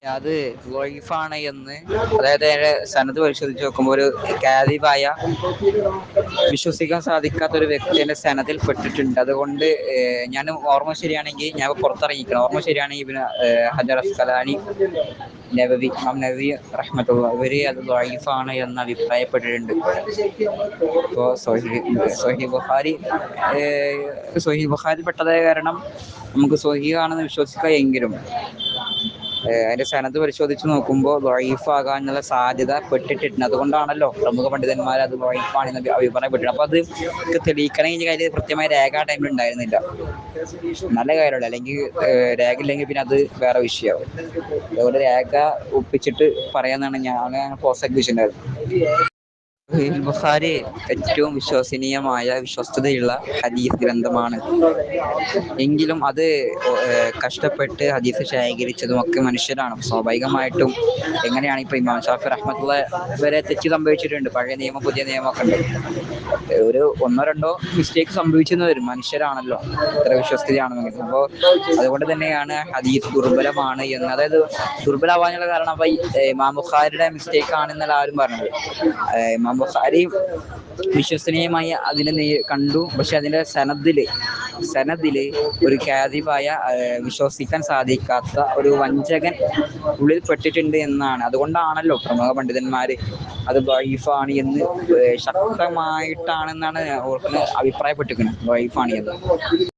അത് വൈഫാണ് എന്ന്, അതായത് അതിന്റെ സനത് പരിശോധിച്ച് നോക്കുമ്പോൾ ഒരു കാദിബായ വിശ്വസിക്കാൻ സാധിക്കാത്ത ഒരു വ്യക്തിയുടെ സനതിൽ പെട്ടിട്ടുണ്ട്. അതുകൊണ്ട് ഞാൻ ഓർമ്മ ശരിയാണെങ്കിൽ, ഞാൻ പുറത്തിറങ്ങിക്കണം, ഓർമ്മ ശരിയാണെങ്കിൽ പിന്നെ ഹജർ അസ്കലാനി, നബവി, ഇമാം നബവി റഹ്മത്തുള്ള ഇവര് അത് വൈഫാണ് എന്ന് അഭിപ്രായപ്പെട്ടിട്ടുണ്ട്. ഇപ്പോൾ സ്വഹീഹ് ബുഖാരി സ്വഹീഹ് ബുഖാരി പെട്ടതായ കാരണം നമുക്ക് സ്വഹീഹാണെന്ന് വിശ്വസിക്കാം. എങ്കിലും അതിന്റെ സനത് പരിശോധിച്ച് നോക്കുമ്പോൾ ദഈഫാകാനുള്ള സാധ്യത പെട്ടിട്ടുണ്ട്. അതുകൊണ്ടാണല്ലോ പ്രമുഖ പണ്ഡിതന്മാർ അത് ദഈഫാണെന്ന് അഭിപ്രായപ്പെട്ടിട്ടുണ്ട്. അപ്പൊ അത് തെളിയിക്കണമെങ്കിൽ അതിൽ കൃത്യമായ രേഖ ആ ടൈമിൽ ഉണ്ടായിരുന്നില്ല. നല്ല കാര്യമല്ല, അല്ലെങ്കിൽ രേഖ ഇല്ലെങ്കിൽ പിന്നെ അത് വേറെ വിഷയമാവും. അതുകൊണ്ട് രേഖ ഒപ്പിച്ചിട്ട് പറയാന്നാണ് ഞാൻ പ്രോത്സാഹിപ്പിച്ചിട്ടുണ്ടായിരുന്നത്. സഹീഹുൽ ബുഖാരി ഏറ്റവും വിശ്വസനീയമായ വിശ്വസ്തതയുള്ള ഹദീസ് ഗ്രന്ഥമാണ്. എങ്കിലും അത് കഷ്ടപ്പെട്ട് ഹദീസ് ശേഖരിച്ചതും ഒക്കെ മനുഷ്യരാണ്. സ്വാഭാവികമായിട്ടും എങ്ങനെയാണ് ഇപ്പൊ ഇമാം ഷാഫി റഹ്മത്തുള്ള വരെ തെറ്റ് സംഭവിച്ചിട്ടുണ്ട്. പഴയ നിയമം പുതിയ നിയമമൊക്കെ ഉണ്ട്. ഒരു ഒന്നോ രണ്ടോ മിസ്റ്റേക്ക് സംഭവിച്ചെന്ന് വരും. മനുഷ്യരാണല്ലോ, ഇത്ര വിശ്വസ്തയാണെന്നെങ്കിൽ. അപ്പോൾ അതുകൊണ്ട് തന്നെയാണ് ഹദീസ് ദുർബലമാണ് എന്ന്, അതായത് ദുർബലമാവാനുള്ള കാരണം അപ്പൊ ഇമാം ബുഖാരിയുടെ മിസ്റ്റേക്ക് ആണെന്നല്ല ആരും പറഞ്ഞത്. ഇമാം ബുഖാരി വിശ്വസനീയമായി അതിനെ കണ്ടു. പക്ഷെ അതിന്റെ സനദില് ഒരു കാദിബായ വിശ്വസിക്കാൻ സാധിക്കാത്ത ഒരു വഞ്ചകൻ ഉള്ളിൽ പെട്ടിട്ടുണ്ട് എന്നാണ്. അതുകൊണ്ടാണല്ലോ പ്രമുഖ പണ്ഡിതന്മാര് അത് ദഈഫാണ് എന്ന് ശക്തമായിട്ടാണെന്നാണ് അഭിപ്രായപ്പെട്ടിരിക്കുന്നത്. ദഈഫാണ് എന്ന്.